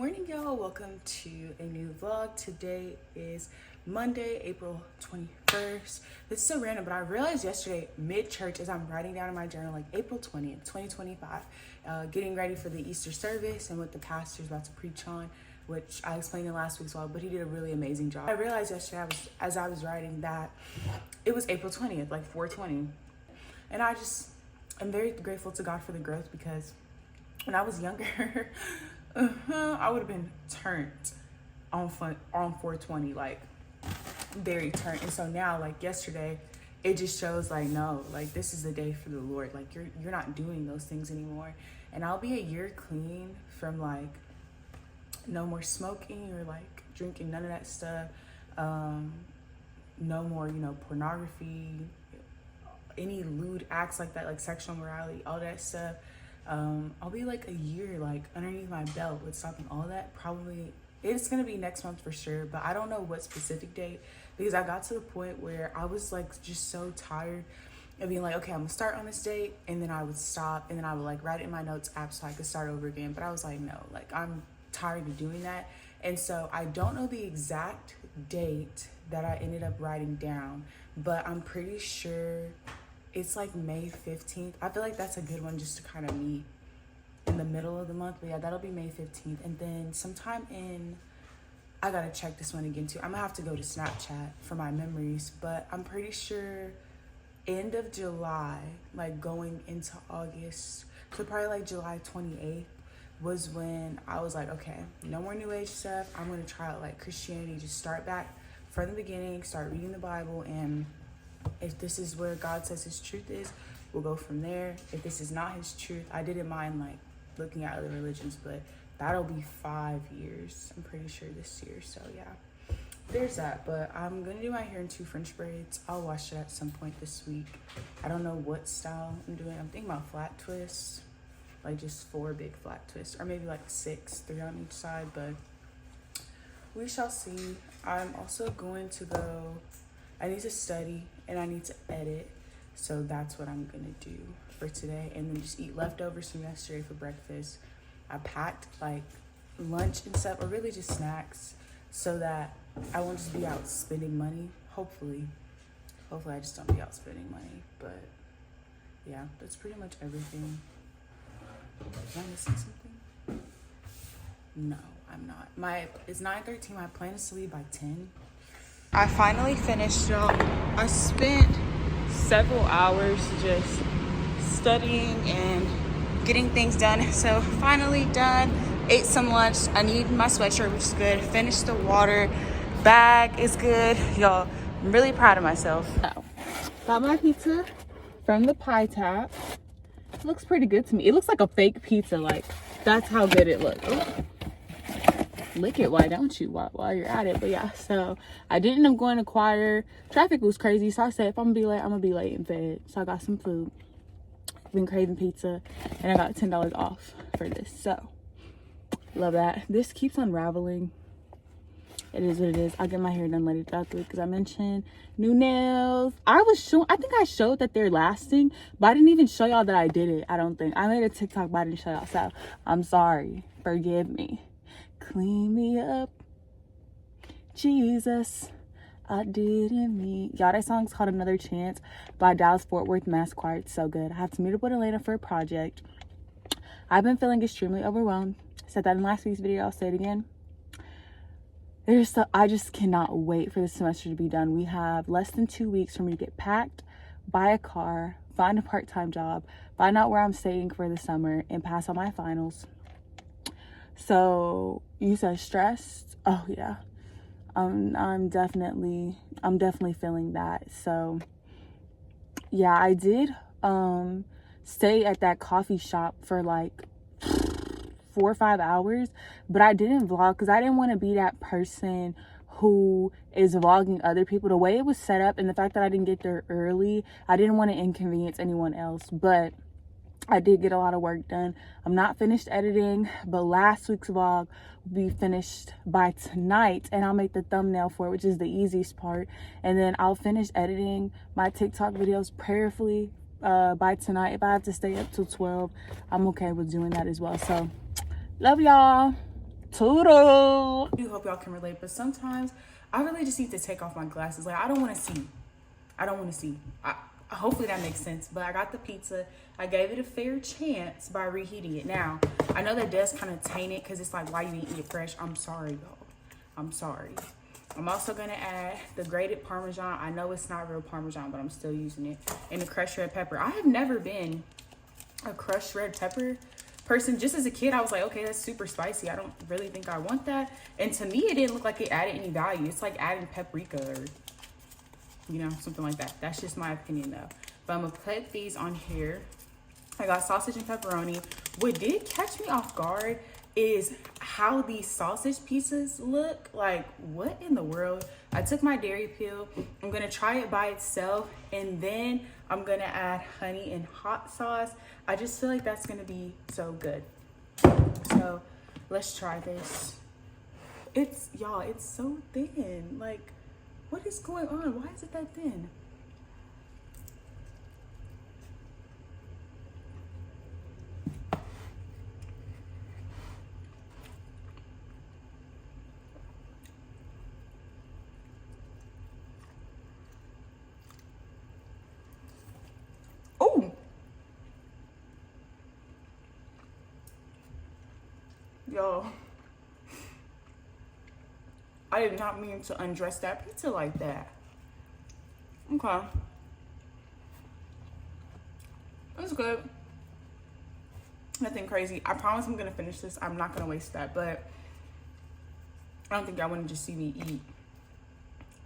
morning, y'all. Welcome to a new vlog. Today is Monday, April 21st. This is so random, but I realized yesterday mid-church as I'm writing down in my journal, like April 20th, 2025, getting ready for the Easter service and what the pastor's about to preach on, which I explained in last week's vlog, but he did a really amazing job. I realized yesterday as I was writing that it was April 20th, like 420. And I'm very grateful to God for the growth, because when I was younger, I would have been turned on 420, like very turned. And so now, like yesterday, it just shows like, no, like this is the day for the Lord. Like you're not doing those things anymore. And I'll be a year clean from like no more smoking or like drinking, none of that stuff. No more, pornography, any lewd acts like that, like sexual morality, all that stuff. I'll be like a year like underneath my belt with stopping all that. Probably it's gonna be next month for sure, but I don't know what specific date, because I got to the point where I was like just so tired of being like, okay, I'm gonna start on this date, and then I would stop, and then I would like write it in my notes app so I could start over again. But I was like, no, like I'm tired of doing that. And so I don't know the exact date that I ended up writing down, but I'm pretty sure it's like May 15th. I feel like that's a good one just to kind of meet in the middle of the month. But yeah, that'll be May 15th. And then sometime I gotta check this one again too. I'm gonna have to go to Snapchat for my memories, but I'm pretty sure end of July, like going into August, so probably like July 28th was when I was like, okay, no more new age stuff. I'm gonna try out like Christianity, just start back from the beginning, start reading the Bible, and if this is where God says his truth is, we'll go from there. If this is not his truth, I didn't mind like looking at other religions, but that'll be 5 years, I'm pretty sure, this year. So yeah, there's that. But I'm gonna do my hair in 2 French braids. I'll wash it at some point this week. I don't know what style I'm doing. I'm thinking about flat twists, like just 4 big flat twists, or maybe like 6, 3 on each side, but we shall see. I'm also going to go, I need to study and I need to edit. So that's what I'm gonna do for today. And then just eat leftovers from yesterday for breakfast. I packed like lunch and stuff, or really just snacks, so that I won't just be out spending money. Hopefully I just don't be out spending money. But yeah, that's pretty much everything. Am I missing something? No, I'm not. It's 9:13. My plan is to leave by 10. I finally finished, y'all. I spent several hours just studying and getting things done. So finally done. Ate some lunch. I need my sweatshirt, which is good. Finished the water. Bag is good. Y'all, I'm really proud of myself. Got my pizza from the Pie Tap. It looks pretty good to me. It looks like a fake pizza. Like, that's how good it looks. Ooh. Lick it, why don't you, while you're at it. But yeah, so I didn't end up going to choir. Traffic was crazy, so I said if I'm gonna be late, I'm gonna be late and fed. So I got some food. I've been craving pizza, and I got $10 off for this, so love that. This keeps unraveling. It is what it is. I'll get my hair done later throughout the week, because I mentioned new nails. I think I showed that they're lasting, but I didn't even show y'all that I did it. I don't think I made a TikTok, but I didn't show y'all, so I'm sorry. Forgive me. Clean me up, Jesus, I didn't mean. Y'all, that song's called Another Chance by Dallas Fort Worth Mass Choir. It's so good. I have to meet up with Atlanta for a project. I've been feeling extremely overwhelmed. I said that in last week's video. I'll say it again. I just cannot wait for the semester to be done. We have less than 2 weeks for me to get packed, buy a car, find a part-time job, find out where I'm staying for the summer, and pass on my finals. So you said stressed? Oh yeah, I'm definitely feeling that. So yeah, I did stay at that coffee shop for like 4 or 5 hours, but I didn't vlog because I didn't want to be that person who is vlogging other people. The way it was set up and the fact that I didn't get there early, I didn't want to inconvenience anyone else. But I did get a lot of work done. I'm not finished editing, but last week's vlog will be finished by tonight, and I'll make the thumbnail for it, which is the easiest part. And then I'll finish editing my TikTok videos prayerfully by tonight. If I have to stay up till 12, I'm okay with doing that as well. So love y'all. Toodle. I do hope y'all can relate, but sometimes I really just need to take off my glasses. Like, I don't want to see. I don't want to see. Hopefully that makes sense. But I got the pizza. I gave it a fair chance by reheating it. Now, I know that does kind of taint it because it's like, why you didn't eat it fresh? I'm sorry, y'all. I'm sorry. I'm also going to add the grated Parmesan. I know it's not real Parmesan, but I'm still using it. And the crushed red pepper. I have never been a crushed red pepper person. Just as a kid, I was like, okay, that's super spicy. I don't really think I want that. And to me, it didn't look like it added any value. It's like adding paprika or, you know, something like that. That's just my opinion, though. But I'm going to put these on here. I got sausage and pepperoni. What did catch me off guard is how these sausage pieces look. Like, what in the world? I took my dairy peel. I'm gonna try it by itself, and then I'm gonna add honey and hot sauce. I just feel like that's gonna be so good. So let's try this. Y'all, it's so thin. Like, what is going on? Why is it that thin? Y'all, I did not mean to undress that pizza like that. Okay. That's good. Nothing crazy. I promise I'm gonna finish this. I'm not gonna waste that, but I don't think y'all wanna just see me eat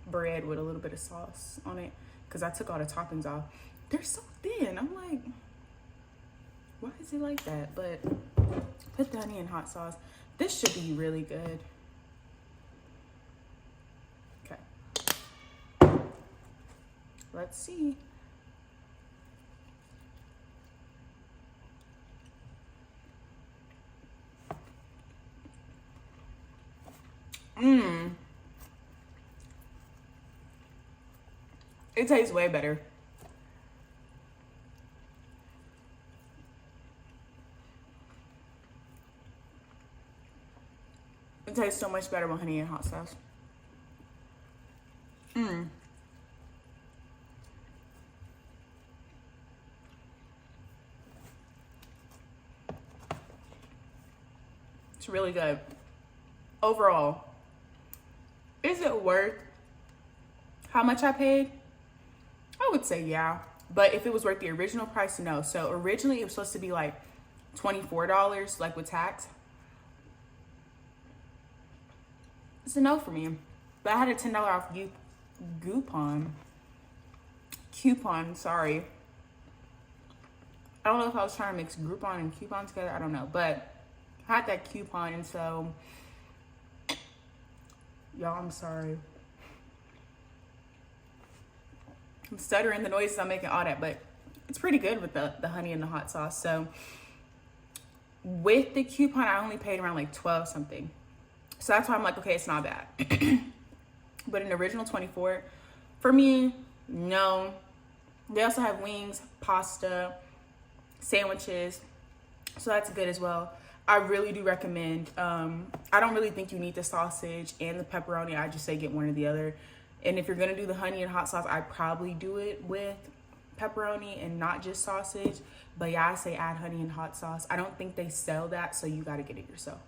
bread with a little bit of sauce on it because I took all the toppings off. They're so thin. I'm like, why is it like that? But put the honey and hot sauce. This should be really good. Okay. Let's see. It tastes way better. It tastes so much better with honey and hot sauce. It's really good. Overall, is it worth how much I paid? I would say yeah. But if it was worth the original price, no. So originally it was supposed to be like $24, like with tax. It's a no for me. But I had a $10 off coupon, sorry. I don't know if I was trying to mix Groupon and coupon together. I don't know. But I had that coupon, and so, y'all, I'm sorry. I'm stuttering, the noises I'm making, all that, but it's pretty good with the honey and the hot sauce. So with the coupon, I only paid around like 12 something. So that's why I'm like, okay, it's not bad. But an original 24, for me, no. They also have wings, pasta, sandwiches. So that's good as well. I really do recommend. I don't really think you need the sausage and the pepperoni. I just say get one or the other. And if you're gonna do the honey and hot sauce, I'd probably do it with pepperoni and not just sausage. But yeah, I say add honey and hot sauce. I don't think they sell that, so you gotta get it yourself.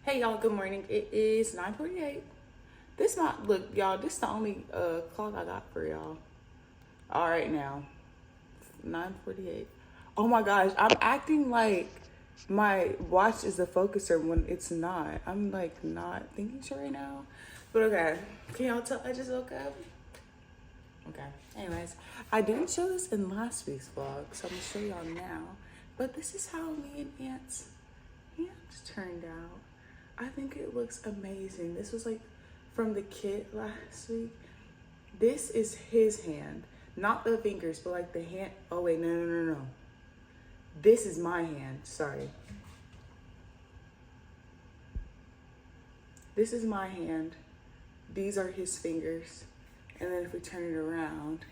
Hey y'all, good morning. It is 9:48. This not, look y'all, this is the only clock I got for y'all. All right now, 9:48. Oh my gosh, I'm acting like my watch is a focuser when it's not. I'm like not thinking straight right now. But okay, can y'all tell I just woke up? Okay, anyways, I didn't show this in last week's vlog, so I'm gonna show y'all now. But this is how me and Aunt's turned out. I think it looks amazing. This was like from the kit last week. This is his hand, not the fingers, but like the hand. Oh wait, no. This is my hand, sorry. This is my hand. These are his fingers. And then if we turn it around,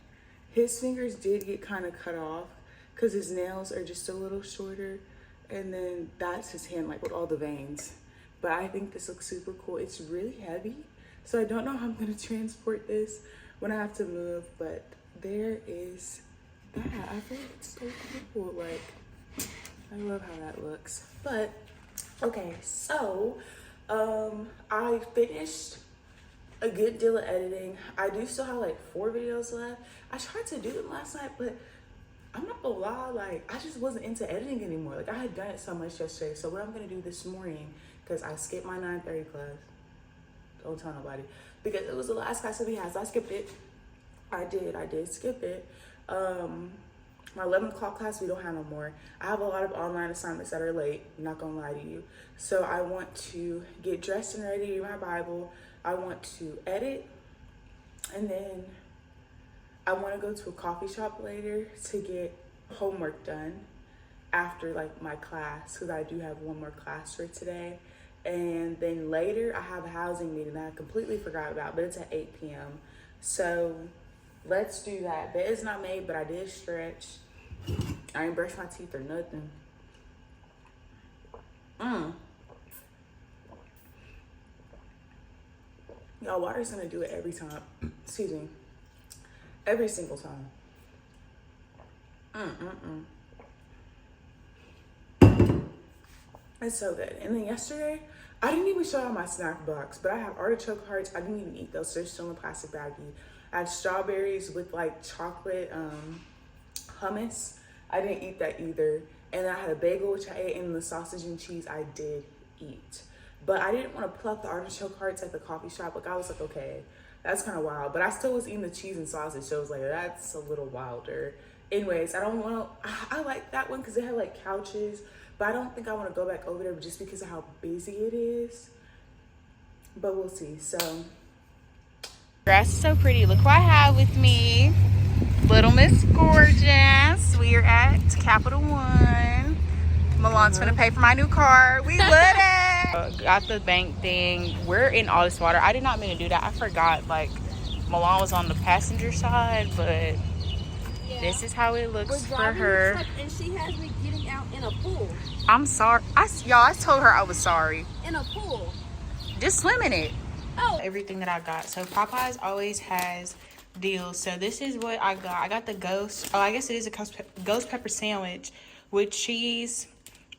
his fingers did get kind of cut off because his nails are just a little shorter. And then that's his hand, like with all the veins. but I think this looks super cool. It's really heavy, so I don't know how I'm gonna transport this when I have to move, but there is that. I feel like it's so cool. Like, I love how that looks. But okay, so I finished a good deal of editing. I do still have like 4 videos left. I tried to do them last night, but I'm not gonna lie, like I just wasn't into editing anymore. Like I had done it so much yesterday. So what I'm gonna do this morning, because I skipped my 9:30 class. Don't tell nobody. Because it was the last class that we had, so I skipped it. I did skip it. My 11 o'clock class, we don't have no more. I have a lot of online assignments that are late, I'm not gonna lie to you. So I want to get dressed and ready to read my Bible. I want to edit, and then I want to go to a coffee shop later to get homework done after like my class, because I do have one more class for today. And then later I have a housing meeting that I completely forgot about, but it's at 8 p.m. So let's do that. Bed is not made, but I did stretch. I ain't brushed my teeth or nothing. Y'all, water's gonna do it every time. Excuse me. Every single time. It's so good. And then yesterday, I didn't even show out my snack box, but I have artichoke hearts. I didn't even eat those. They're still in a plastic baggie. I had strawberries with like chocolate hummus. I didn't eat that either. And then I had a bagel, which I ate, and the sausage and cheese I did eat. But I didn't want to pluck the artichoke hearts at the coffee shop. Like I was like, okay, that's kind of wild. But I still was eating the cheese and sausage, so I was like, that's a little wilder. Anyways, I like that one because it had like couches, but I don't think I want to go back over there just because of how busy it is. But we'll see. So grass is so pretty. Look who I have with me. Little Miss Gorgeous. We are at Capital One. Milan's gonna pay for my new car. We lit it. Got the bank thing. We're in all this water. I did not mean to do that. I forgot like Milan was on the passenger side, but yeah, this is how it looks for her. And she has me getting out in a pool. I'm sorry. I told her I was sorry. In a pool. Just swim in it. Oh. Everything that I got. So Popeyes always has deals. So this is what I got. I got the ghost. Oh, I guess it is a ghost pepper sandwich with cheese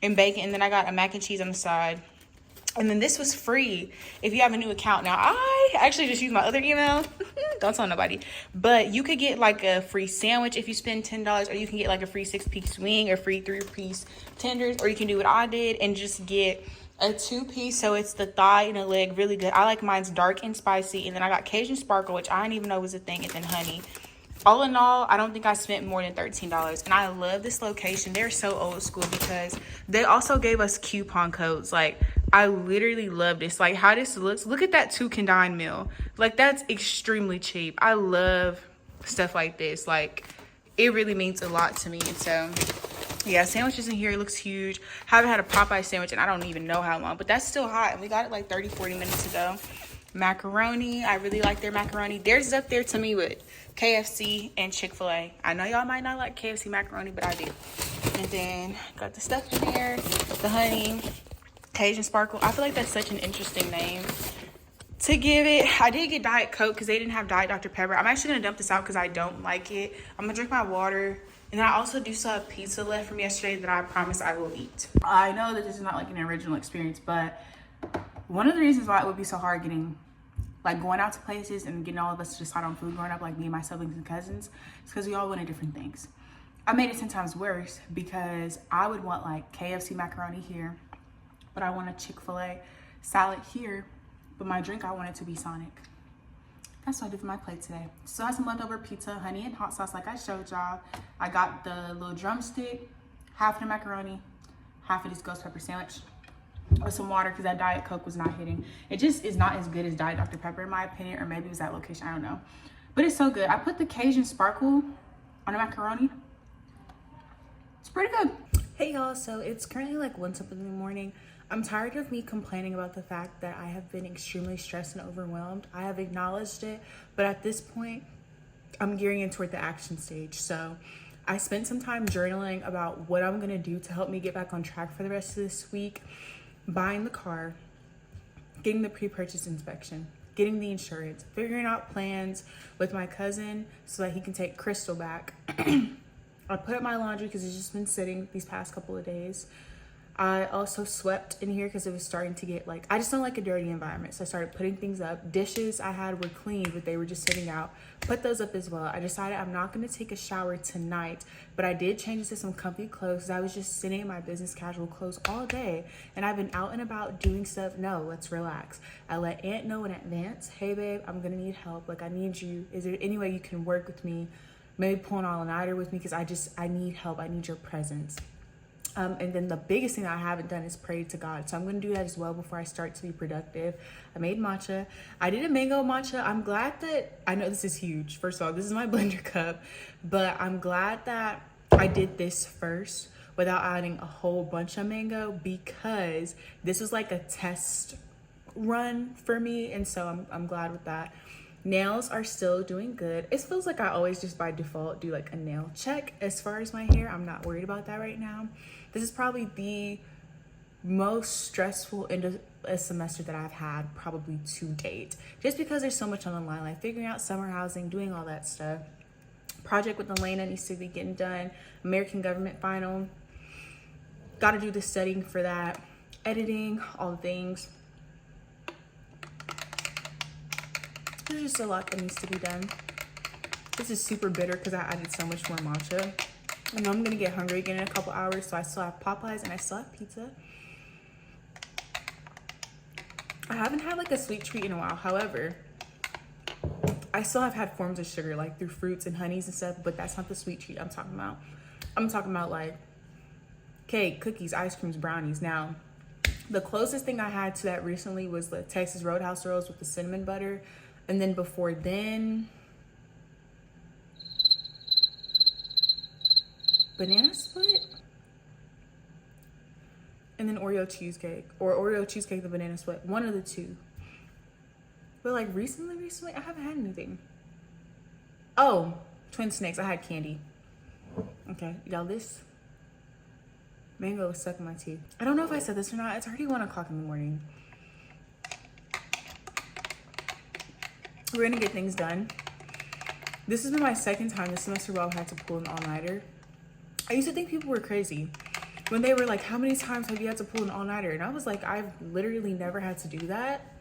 and bacon. And then I got a mac and cheese on the side. And then this was free if you have a new account. Now, I actually just used my other email. Don't tell nobody. But you could get like a free sandwich if you spend $10. Or you can get like a free 6-piece wing or free 3-piece tenders. Or you can do what I did and just get a 2-piece. So it's the thigh and a leg. Really good. I like mine's dark and spicy. And then I got Cajun Sparkle, which I didn't even know was a thing. And then honey. All in all, I don't think I spent more than $13. And I love this location. They're so old school because they also gave us coupon codes. Like, I literally love this. Like, how this looks. Look at that 2 can dine meal. Like, that's extremely cheap. I love stuff like this. Like, it really means a lot to me. And so, yeah, sandwiches in here. It looks huge. Haven't had a Popeye sandwich, and I don't even know how long. But that's still hot. And we got it like 30, 40 minutes ago. Macaroni. I really like their macaroni. Theirs is up there to me with KFC and Chick-fil-A. I know y'all might not like KFC macaroni, but I do. And then got the stuff in there, the honey, Cajun Sparkle. I feel like that's such an interesting name to give it. I did get Diet Coke because they didn't have Diet Dr. Pepper. I'm actually going to dump this out because I don't like it. I'm going to drink my water. And then I also do still have pizza left from yesterday that I promise I will eat. I know that this is not like an original experience, but one of the reasons why it would be so hard going out to places and getting all of us to decide on food growing up, like me and my siblings and cousins, is because we all wanted different things. I made it 10 times worse because I would want like KFC macaroni here, but I want a Chick-fil-A salad here, but my drink, I want it to be Sonic. That's what I did for my plate today. So I had some leftover pizza, honey and hot sauce like I showed y'all. I got the little drumstick, half of the macaroni, half of this ghost pepper sandwich, with some water because that Diet Coke was not hitting. It just is not as good as Diet Dr. Pepper in my opinion, or maybe it was that location, I don't know. But it's so good. I put the Cajun Sparkle on the macaroni. It's pretty good. Hey y'all, so it's currently like 1 something in the morning. I'm tired of me complaining about the fact that I have been extremely stressed and overwhelmed. I have acknowledged it, but at this point, I'm gearing in toward the action stage. So I spent some time journaling about what I'm gonna do to help me get back on track for the rest of this week. Buying the car, getting the pre-purchase inspection, getting the insurance, figuring out plans with my cousin so that he can take Crystal back. I put up my laundry because it's just been sitting these past couple of days. I also swept in here because it was starting to get like, I just don't like a dirty environment. So I started putting things up. Dishes I had were clean, but they were just sitting out. Put those up as well. I decided I'm not going to take a shower tonight, but I did change into some comfy clothes. I was just sitting in my business casual clothes all day, and I've been out and about doing stuff. No, let's relax. I let Aunt know in advance, hey babe, I'm going to need help. Like, I need you. Is there any way you can work with me? Maybe pull an all-nighter with me because I need help. I need your presence. And then the biggest thing that I haven't done is pray to God. So I'm going to do that as well before I start to be productive. I made matcha. I did a mango matcha. I'm glad that, I know this is huge. First of all, this is my blender cup, but I'm glad that I did this first without adding a whole bunch of mango because this was like a test run for me. And so I'm glad with that. Nails are still doing good. It feels like I always just by default do like a nail check. As far as my hair, I'm not worried about that right now. This is probably the most stressful end of a semester that I've had probably to date. Just because there's so much on the line, like figuring out summer housing, doing all that stuff. Project with Elena needs to be getting done. American government final. Got to do the studying for that. Editing, all the things. There's just a lot that needs to be done. This is super bitter because I added so much more matcha. I know I'm gonna get hungry again in a couple hours, so I still have Popeyes and I still have pizza. I haven't had like a sweet treat in a while. However, I still have had forms of sugar, like through fruits and honeys and stuff, but that's not the sweet treat I'm talking about. I'm talking about like cake, cookies, ice creams, brownies. Now, the closest thing I had to that recently was the Texas Roadhouse rolls with the cinnamon butter. And then before then, banana split, and then Oreo cheesecake, or Oreo cheesecake, the banana split, one of the two. But like recently, I haven't had anything. Oh, Twin Snakes, I had candy. Okay, y'all, this mango is stuck in my teeth. I don't know if I said this or not. It's already 1 o'clock in the morning. We're gonna get things done. This has been my second time this semester where I've had to pull an all-nighter. I used to think people were crazy when they were like, how many times have you had to pull an all-nighter? And I was like, I've literally never had to do that.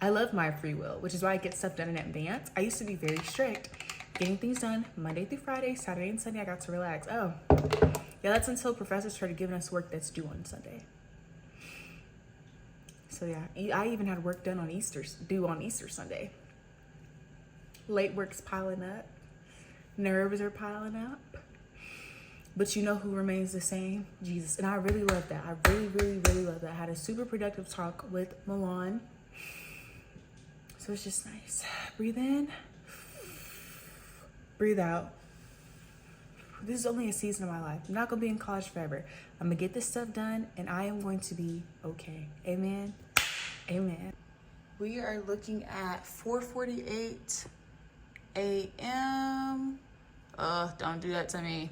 I love my free will, which is why I get stuff done in advance. I used to be very strict, getting things done Monday through Friday. Saturday and Sunday I got to relax. Oh, yeah, that's until professors started giving us work that's due on Sunday. So yeah, I even had work done on due on Easter Sunday. Late work's piling up. Nerves are piling up. But you know who remains the same? Jesus. And I really love that. I really, really, really love that. I had a super productive talk with Milan. So it's just nice. Breathe in. Breathe out. This is only a season of my life. I'm not going to be in college forever. I'm going to get this stuff done and I am going to be okay. Amen. Amen. We are looking at 4:48 a.m. Don't do that to me.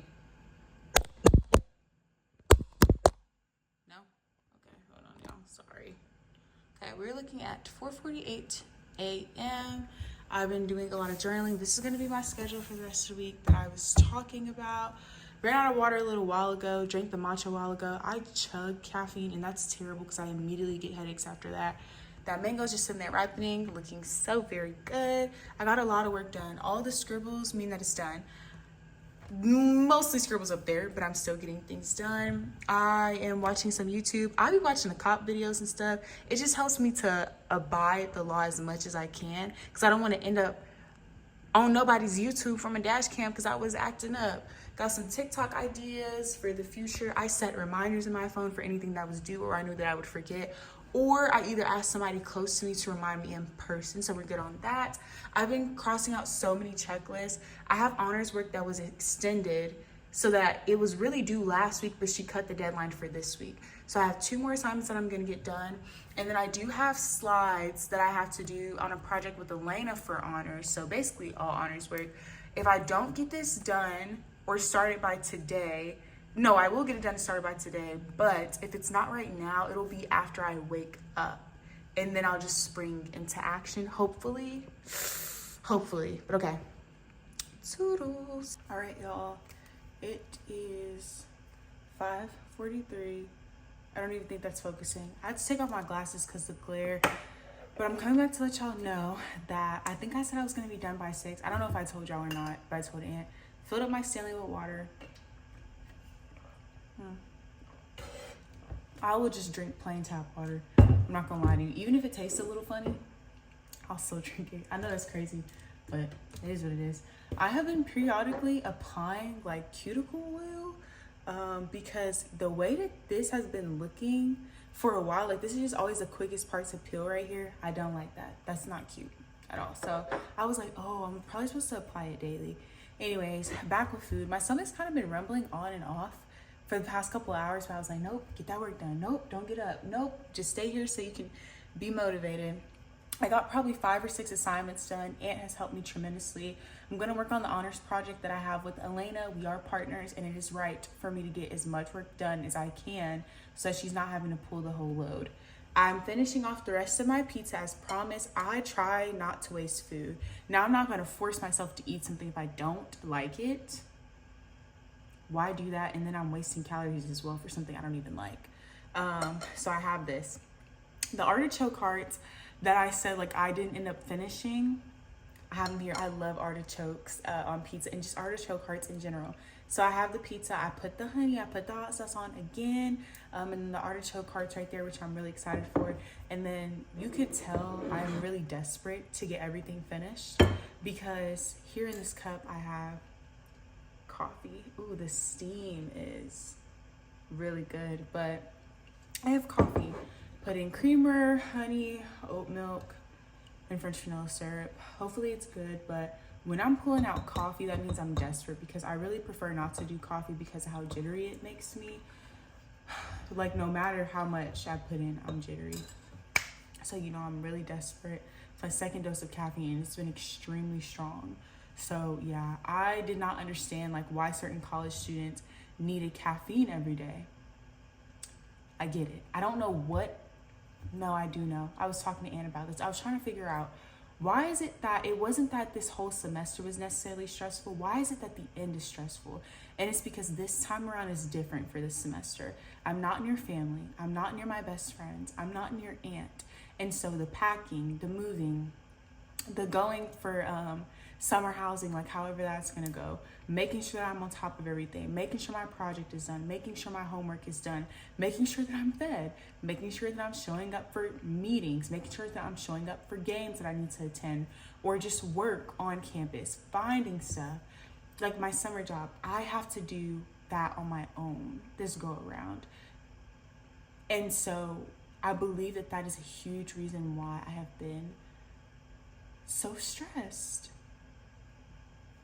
No? Okay, hold on, y'all. Sorry. Okay, we're looking at 4:48 a.m. I've been doing a lot of journaling. This is going to be my schedule for the rest of the week that I was talking about. Ran out of water a little while ago. Drank the matcha a while ago. I chug caffeine, and that's terrible because I immediately get headaches after that. That mango's just sitting there ripening, looking so very good. I got a lot of work done. All the scribbles mean that it's done. Mostly scribbles up there, but I'm still getting things done. I am watching some YouTube. I'll be watching the cop videos and stuff. It just helps me to abide the law as much as I can because I don't want to end up on nobody's YouTube from a dash cam because I was acting up. Got some TikTok ideas for the future. I set reminders in my phone for anything that was due or I knew that I would forget. Or I either ask somebody close to me to remind me in person, so we're good on that. I've been crossing out so many checklists. I have honors work that was extended so that it was really due last week, but she cut the deadline for this week. So I have 2 more assignments that I'm gonna get done. And then I do have slides that I have to do on a project with Elena for honors. So basically all honors work. If I don't get this done or start it by today, no, I will get it done and started by today, but if it's not right now, it'll be after I wake up. and then I'll just spring into action, hopefully. Hopefully, but okay. Toodles. All right, y'all. It is 5:43. I don't even think that's focusing. I had to take off my glasses because the glare. But I'm coming back to let y'all know that I think I said I was going to be done by 6. I don't know if I told y'all or not, but I told Aunt. Filled up my Stanley with water. I will just drink plain tap water. I'm not going to lie to you. Even if it tastes a little funny, I'll still drink it. I know that's crazy, but it is what it is. I have been periodically applying like cuticle oil because the way that this has been looking for a while, like this is just always the quickest part to peel right here. I don't like that. That's not cute at all. So I was like, oh, I'm probably supposed to apply it daily. Anyways, back with food. My stomach's kind of been rumbling on and off for the past couple of hours, but I was like, nope, get that work done. Nope, don't get up. Nope, just stay here so you can be motivated. I got probably 5 or 6 assignments done. Aunt has helped me tremendously. I'm going to work on the honors project that I have with Elena. We are partners, and it is right for me to get as much work done as I can so she's not having to pull the whole load. I'm finishing off the rest of my pizza as promised. I try not to waste food. Now, I'm not going to force myself to eat something if I don't like it. Why do that? And then I'm wasting calories as well for something I don't even like. So I have this. The artichoke hearts that I said like I didn't end up finishing, I have them here. I love artichokes on pizza and just artichoke hearts in general. So I have the pizza, I put the honey, I put the hot sauce on again, and then the artichoke hearts right there, which I'm really excited for. And then you could tell I'm really desperate to get everything finished because here in this cup I have coffee. Ooh, the steam is really good, but I have coffee. Put in creamer, honey, oat milk, and French vanilla syrup. Hopefully it's good, but when I'm pulling out coffee, that means I'm desperate because I really prefer not to do coffee because of how jittery it makes me. Like no matter how much I put in, I'm jittery. So you know I'm really desperate. My second dose of caffeine, it's been extremely strong. So yeah, I did not understand like why certain college students needed caffeine every day. I get it. I don't know what. No, I do know. I was talking to Anne about this. I was trying to figure out why is it that it wasn't that this whole semester was necessarily stressful. Why is it that the end is stressful? And it's because this time around is different for this semester. I'm not near family. I'm not near my best friends. I'm not near Aunt. And so the packing, the moving, the going for summer housing, like however that's gonna go, making sure that I'm on top of everything, making sure my project is done, making sure my homework is done, making sure that I'm fed, making sure that I'm showing up for meetings, making sure that I'm showing up for games that I need to attend or just work on campus, finding stuff. Like my summer job, I have to do that on my own this go around. And so I believe that that is a huge reason why I have been so stressed.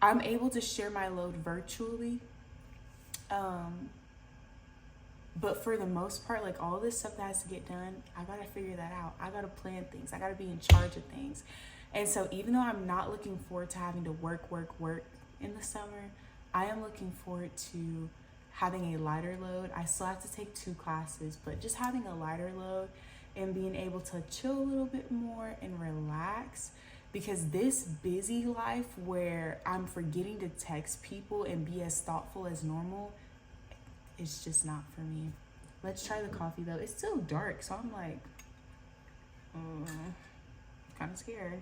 I'm able to share my load virtually. But for the most part, like all this stuff that has to get done, I gotta figure that out. I gotta plan things. I gotta be in charge of things. And so even though I'm not looking forward to having to work in the summer, I am looking forward to having a lighter load. I still have to take 2 classes, but just having a lighter load and being able to chill a little bit more and relax. Because this busy life where I'm forgetting to text people and be as thoughtful as normal, it's just not for me. Let's try the coffee though. It's still dark, so I'm like, kind of scared.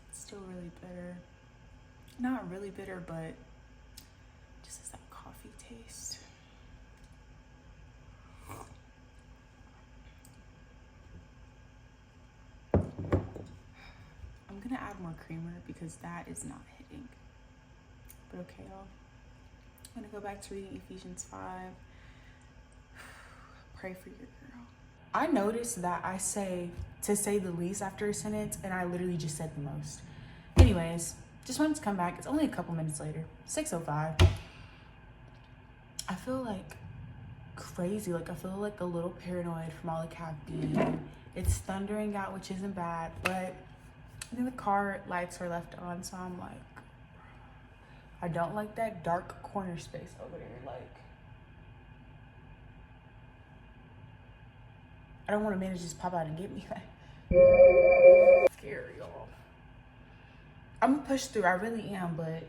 It's still really bitter. Not really bitter, but just has that coffee taste. I'm gonna add more creamer because that is not hitting. But okay, y'all. I'm gonna go back to reading Ephesians 5. Pray for your girl. I noticed that I say to say the least after a sentence, and I literally just said the most. Anyways, just wanted to come back. It's only a couple minutes later. 6:05. I feel like crazy. Like I feel like a little paranoid from all the caffeine. It's thundering out, which isn't bad, but I think the car lights are left on, so I'm like, I don't like that dark corner space over there. Like, don't want a man to just pop out and get me. Like, scary, y'all. I'm gonna push through. I really am, but.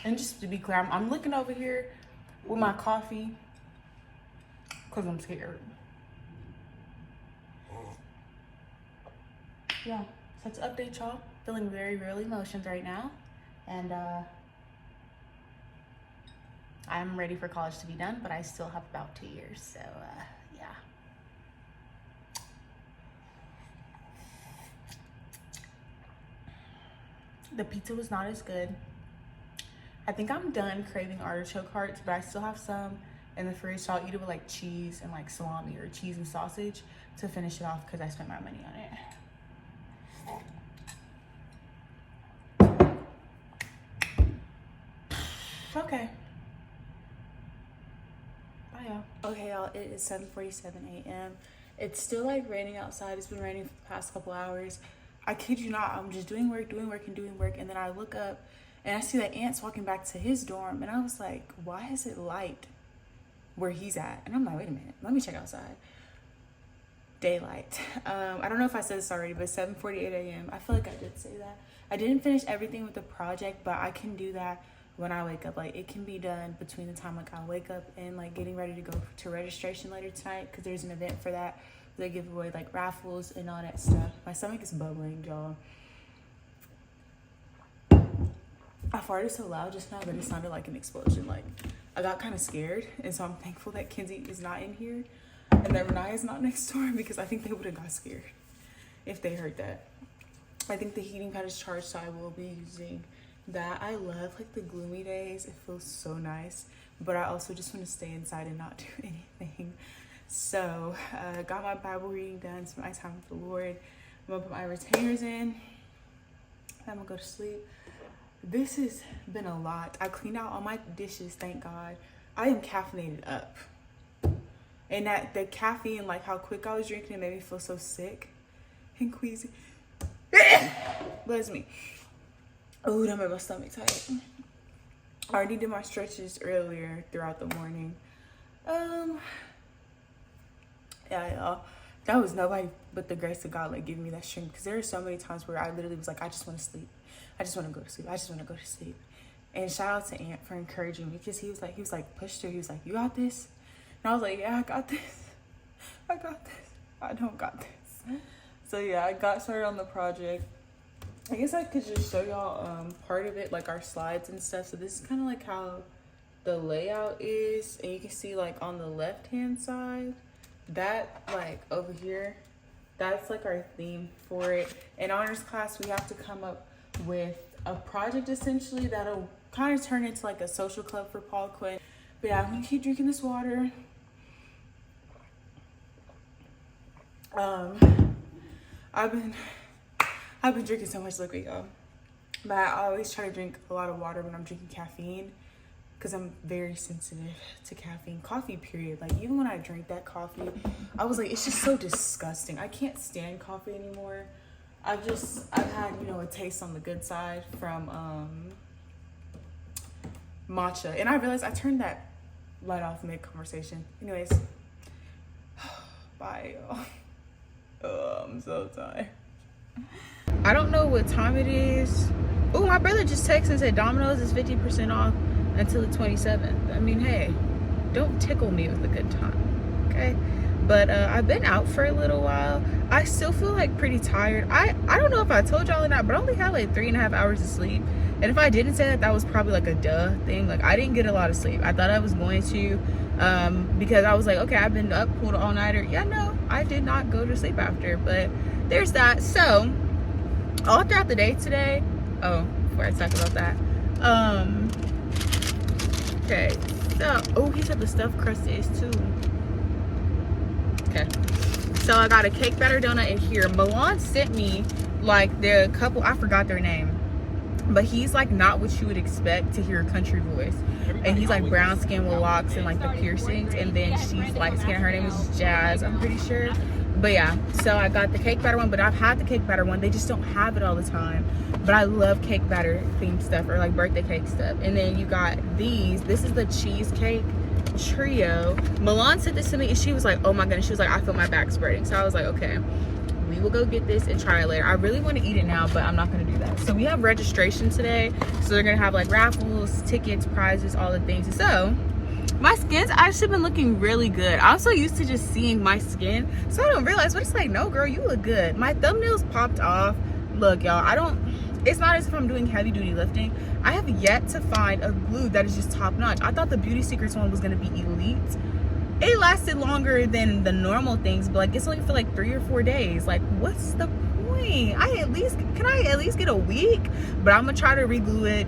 And just to be clear, I'm looking over here with my coffee because I'm scared. Yeah, so to update y'all, feeling very real emotions right now. And I'm ready for college to be done, but I still have about 2 years, so yeah. The pizza was not as good. I think I'm done craving artichoke hearts, but I still have some in the fridge, so I'll eat it with like cheese and like salami or cheese and sausage to finish it off because I spent my money on it. Okay. Bye, y'all. Okay, y'all, it is 7:47 a.m. It's still like raining outside. It's been raining for the past couple hours. I kid you not, I'm just doing work, and then I look up and I see that Ant's walking back to his dorm, and I was like, why is it light where he's at? And I'm like, wait a minute, let me check outside. Daylight. I don't know if I said this already, but 7:48 a.m. I feel like I did say that. I didn't finish everything with the project, but I can do that when I wake up. Like, it can be done between the time like I wake up and like getting ready to go to registration later tonight, because there's an event for that. They give away like raffles and all that stuff. My stomach is bubbling, y'all. I farted so loud just now that it sounded like an explosion. Like, I got kind of scared, and so I'm thankful that Kenzie is not in here and that Renaya is not next door, because I think they would have got scared if they heard that. I think the heating pad is charged, so I will be using that. I love like the gloomy days. It feels so nice, but I also just want to stay inside and not do anything. So got my Bible reading done, spent my time with the Lord. I'm gonna put my retainers in. I'm gonna go to sleep. This has been a lot. I cleaned out all my dishes, thank God. I am caffeinated up. And that the caffeine, like how quick I was drinking, it made me feel so sick and queasy. Bless me. Oh, that made my stomach tight. I already did my stretches earlier throughout the morning. Yeah, y'all. That was nobody but the grace of God like giving me that strength, because there are so many times where I literally was like, I just want to sleep. I just want to go to sleep. I just want to go to sleep. And shout out to Ant for encouraging me, because he was like push through. He was like, you got this? And I was like, yeah, I got this. I got this. I don't got this. So yeah, I got started on the project. I guess I could just show y'all part of it, like our slides and stuff. So this is kind of like how the layout is, and you can see like on the left hand side, that like over here, that's like our theme for it. In honors class, we have to come up with a project essentially that'll kind of turn into like a social club for Paul Quinn. But yeah, I'm gonna keep drinking this water. I've been drinking so much liquid, y'all, but I always try to drink a lot of water when I'm drinking caffeine, because I'm very sensitive to caffeine. Coffee, period. Like, even when I drink that coffee, I was like, it's just so disgusting. I can't stand coffee anymore. I've had, you know, a taste on the good side from matcha, and I realized I turned that light off mid-conversation. Anyways, bye, y'all. Oh, I'm so tired. I don't know what time it is. Oh, my brother just texted and said Domino's is 50% off until the 27th. I mean, hey, don't tickle me with a good time, okay? But I've been out for a little while. I still feel like pretty tired. I don't know if I told y'all or not, but I only had like 3.5 hours of sleep. And if I didn't say that, that was probably like a duh thing. Like, I didn't get a lot of sleep. I thought I was going to, because I was like, okay, I've been up, pulled all nighter. Yeah, no, I did not go to sleep after, but there's that. So all throughout the day today, oh, before I talk about that, okay, so, oh, he said the stuffed crust is too. Okay, so I got a cake batter donut in here. Milan sent me like the couple, I forgot their name, but he's like not what you would expect to hear a country voice. And he's like brown skin with locks and like the piercings, and then she's light skin. Her name is Jazz, I'm pretty sure. But yeah, so I got the cake batter one, but I've had the cake batter one. They just don't have it all the time. But I love cake batter themed stuff, or like birthday cake stuff. And then you got these. This is the cheesecake trio. Milan said this to me and she was like, oh my goodness, she was like, I feel my back spreading. So I was like, okay, we will go get this and try it later. I really want to eat it now, but I'm not going to do that. So we have registration today, so they're going to have like raffles, tickets, prizes, all the things. So my skin's actually been looking really good. I'm so used to just seeing my skin, so I don't realize, but it's like, no girl, you look good. My thumbnails popped off. Look y'all, it's not as if I'm doing heavy duty lifting. I have yet to find a glue that is just top notch. I thought the Beauty Secrets one was going to be elite. It lasted longer than the normal things, but like it's only for like 3 or 4 days. Like, what's the point? Can I at least get a week? But I'm gonna try to reglue it.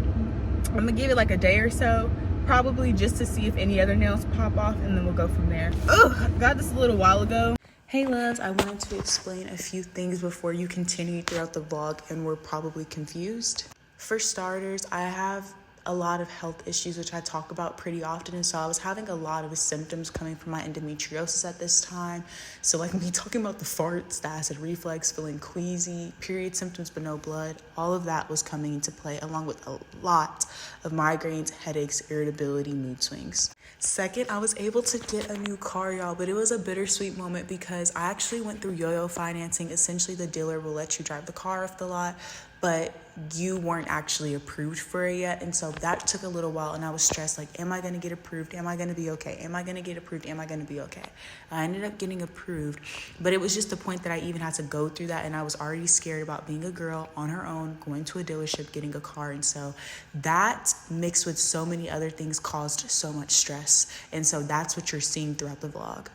I'm gonna give it like a day or so, probably, just to see if any other nails pop off, and then we'll go from there. Ugh, got this a little while ago. Hey loves, I wanted to explain a few things before you continue throughout the vlog and were probably confused. For starters, I have a lot of health issues, which I talk about pretty often, and so I was having a lot of symptoms coming from my endometriosis at this time. So like me talking about the farts, the acid reflux, feeling queasy, period symptoms but no blood, all of that was coming into play, along with a lot of migraines, headaches, irritability, mood swings. Second, I was able to get a new car, y'all, but it was a bittersweet moment because I actually went through yo-yo financing. Essentially, the dealer will let you drive the car off the lot, but you weren't actually approved for it yet. And so that took a little while, and I was stressed, like, am I going to get approved? Am I going to be okay? Am I going to get approved? Am I going to be okay? I ended up getting approved, but it was just the point that I even had to go through that, and I was already scared about being a girl on her own, going to a dealership, getting a car. And so that, mixed with so many other things, caused so much stress. And so that's what you're seeing throughout the vlog.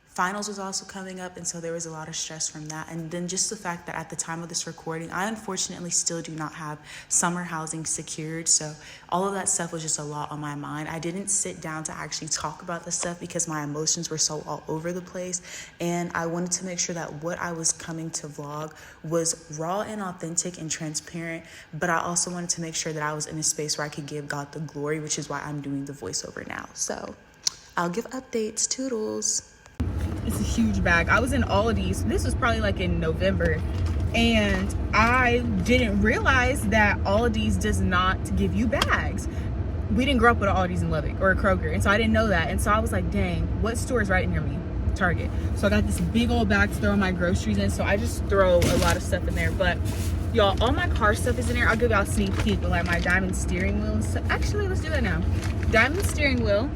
Finals was also coming up, and so there was a lot of stress from that. And then just the fact that at the time of this recording, I unfortunately still do not have summer housing secured. So all of that stuff was just a lot on my mind. I didn't sit down to actually talk about this stuff because my emotions were so all over the place. And I wanted to make sure that what I was coming to vlog was raw and authentic and transparent. But I also wanted to make sure that I was in a space where I could give God the glory, which is why I'm doing the voiceover now. So I'll give updates. Toodles. It's a huge bag. I was in Aldi's. This was probably like in November, and I didn't realize that Aldi's does not give you bags. We didn't grow up with an Aldi's in Lubbock or a Kroger, and so I didn't know that. And so I was like, dang, what store is right near me? Target. So I got this big old bag to throw my groceries in, so I just throw a lot of stuff in there. But y'all, all my car stuff is in there. I'll give y'all a sneak peek, but like my diamond steering wheel. So actually, let's do that now. Diamond steering wheel.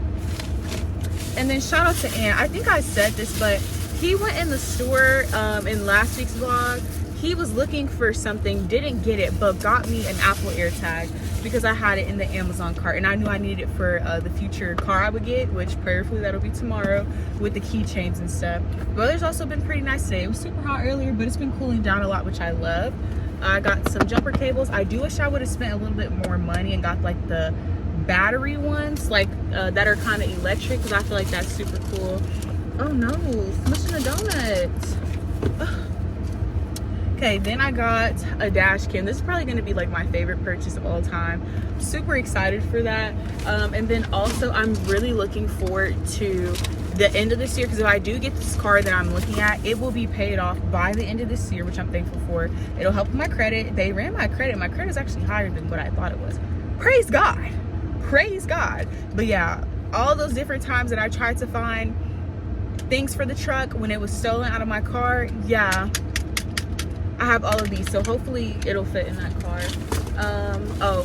And then shout out to Ann. I think I said this, but he went in the store in last week's vlog. He was looking for something, didn't get it, but got me an Apple AirTag because I had it in the Amazon cart, and I knew I needed it for the future car I would get, which prayerfully that'll be tomorrow with the keychains and stuff. Weather's also been pretty nice today. It was super hot earlier, but it's been cooling down a lot, which I love. I got some jumper cables. I do wish I would have spent a little bit more money and got like the battery ones, like that are kind of electric, because I feel like that's super cool. Oh no, smushing a donut. Ugh. Okay, then I got a dash cam. This is probably going to be like my favorite purchase of all time. Super excited for that. And then also I'm really looking forward to the end of this year, because if I do get this car that I'm looking at, it will be paid off by the end of this year, which I'm thankful for. It'll help with my credit. They ran my credit. My credit is actually higher than what I thought it was. Praise God. Praise God. But yeah, all those different times that I tried to find things for the truck when it was stolen out of my car, yeah, I have all of these, so hopefully it'll fit in that car. Oh,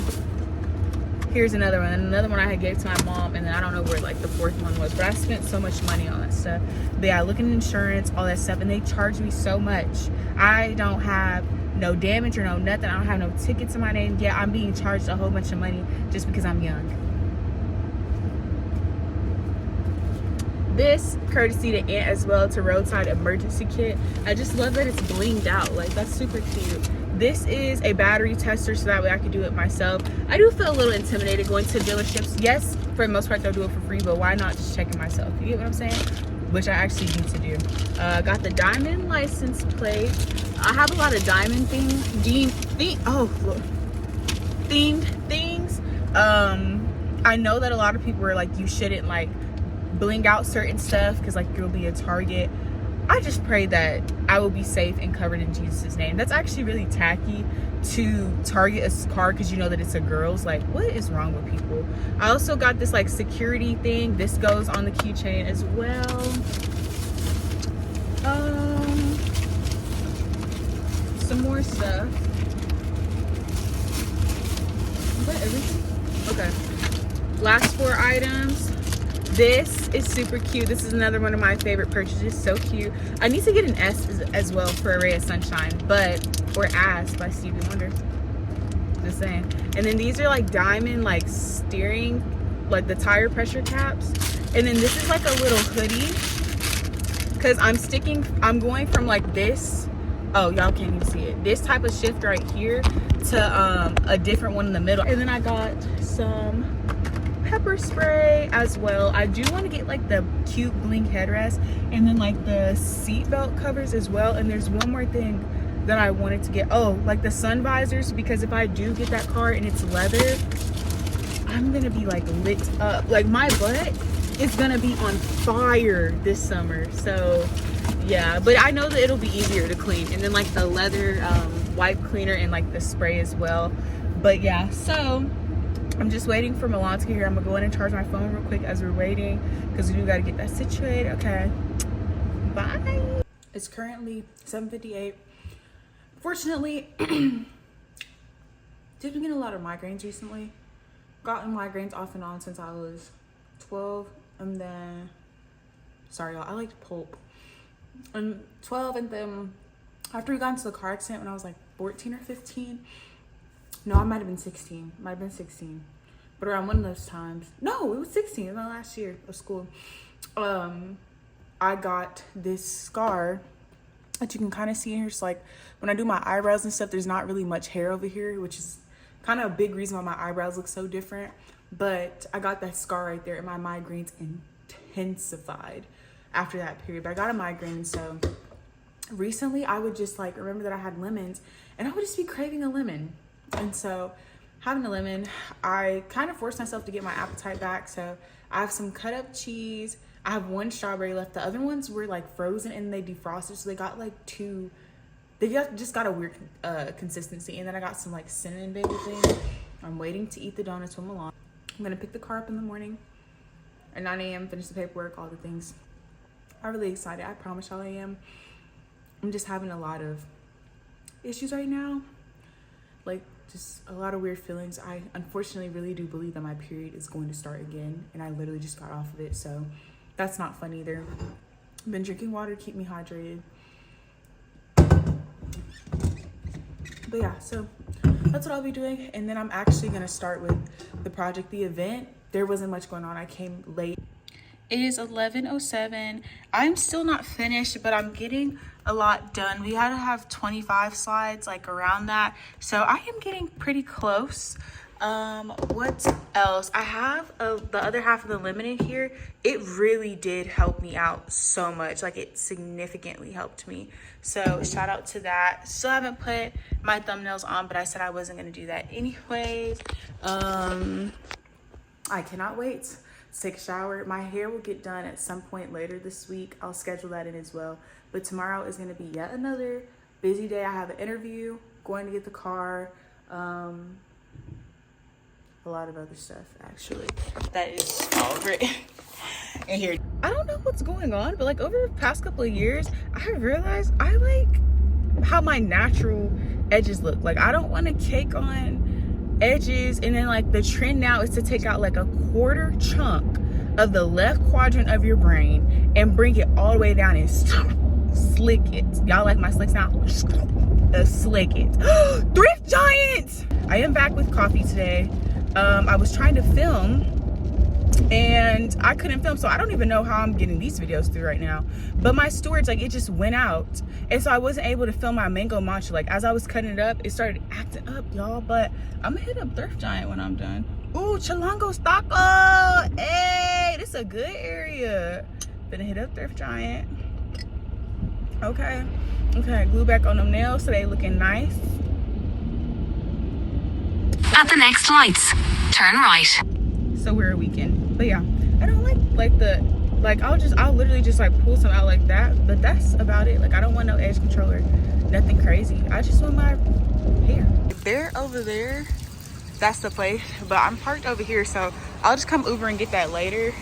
here's another one I had gave to my mom, and then I don't know where like the fourth one was, but I spent so much money on that stuff. But yeah, looking at insurance, all that stuff, and they charge me so much. I don't have no damage or no nothing. I don't have no tickets in my name. Yeah, I'm being charged a whole bunch of money just because I'm young. This courtesy to Aunt as well. It's a roadside emergency kit. I just love that it's blinged out. Like, that's super cute. This is a battery tester, so that way I can do it myself. I do feel a little intimidated going to dealerships. Yes, for the most part they'll do it for free, but why not just check it myself? You get what I'm saying? Which I actually need to do. Got the diamond license plate. I have a lot of diamond themed things. I know that a lot of people are like, you shouldn't like bling out certain stuff because like you'll be a target. I just pray that I will be safe and covered in Jesus' name. That's actually really tacky to target a car because you know that it's a girl's. Like, what is wrong with people? I also got this like security thing. This goes on the keychain as well. Some more stuff. Is that everything? Okay. Last 4 items. This is super cute. This is another one of my favorite purchases. So cute. I need to get an S as well for a ray of sunshine, or Ass by Stevie Wonder. Just saying. And then these are like diamond, like steering, like the tire pressure caps. And then this is like a little hoodie because I'm going from like this. Oh, y'all can't even see it. This type of shift right here to a different one in the middle. And then I got some pepper spray as well. I do want to get like the cute bling headrest and then like the seat belt covers as well. And there's one more thing that I wanted to get. Oh, like the sun visors, because if I do get that car and it's leather, I'm gonna be like lit up. Like my butt is gonna be on fire this summer. So yeah, but I know that it'll be easier to clean. And then like the leather wipe cleaner and like the spray as well. But yeah, so I'm just waiting for Milan to get here. I'm gonna go in and charge my phone real quick as we're waiting because we do gotta get that situated. Okay, bye. It's currently 7:58. Fortunately, did been getting a lot of migraines recently. Gotten migraines off and on since I was 12, and then sorry y'all, I like pulp. And 12, and then after we got into the car accident when I was like 14 or 15. No, I might have been 16. Might have been 16. But around one of those times. No, it was 16. In my last year of school. I got this scar that you can kind of see in here. It's like when I do my eyebrows and stuff, there's not really much hair over here, which is kind of a big reason why my eyebrows look so different. But I got that scar right there, and my migraines intensified after that period. But I got a migraine, and so recently I would just like remember that I had lemons, and I would just be craving a lemon. And so having a lemon, I kind of forced myself to get my appetite back. So I have some cut up cheese. I have 1 strawberry left. The other ones were like frozen and they defrosted. So they got like 2, just got a weird consistency. And then I got some like cinnamon bagel thing. I'm waiting to eat the donuts with Milan. I'm gonna pick the car up in the morning at 9 a.m., finish the paperwork, all the things. I'm really excited. I promise y'all I am. I'm just having a lot of issues right now. Like just a lot of weird feelings. I unfortunately really do believe that my period is going to start again, and I literally just got off of it, so that's not fun either. I've been drinking water to keep me hydrated. But yeah, so that's what I'll be doing, and then I'm actually gonna start with the project, the event. There wasn't much going on. I came late. It is 11:07. I'm still not finished, but I'm getting a lot done. We had to have 25 slides, like around that. So I am getting pretty close. What else? I have the other half of the lemonade here. It really did help me out so much. Like it significantly helped me. So shout out to that. Still haven't put my thumbnails on, but I said I wasn't gonna do that anyways. I cannot wait to take a shower. My hair will get done at some point later this week. I'll schedule that in as well. But tomorrow is going to be yet another busy day. I have an interview, going to get the car, a lot of other stuff actually that is all written in here. I don't know what's going on, but like over the past couple of years, I have realized I like how my natural edges look. Like I don't want to cake on edges, and then like the trend now is to take out like a quarter chunk of the left quadrant of your brain and bring it all the way down and slick it. Y'all like my slicks now? Slick it. Thrift Giant! I am back with coffee today. I was trying to film and I couldn't film, so I don't even know how I'm getting these videos through right now. But my storage, like it just went out, and so I wasn't able to film my mango matcha. Like as I was cutting it up, it started acting up, y'all. But I'm gonna hit up Thrift Giant when I'm done. Ooh, Chilango's Taco. Hey, this is a good area. Gonna hit up Thrift Giant. Okay, glue back on them nails so they looking nice. At the next lights, turn right. So we're a weekend, but yeah, I don't like the Like I'll literally just like pull some out like that, but that's about it. Like I don't want no edge controller, nothing crazy. I just want my hair. They're over there, that's the place, but I'm parked over here, so I'll just come Uber and get that later.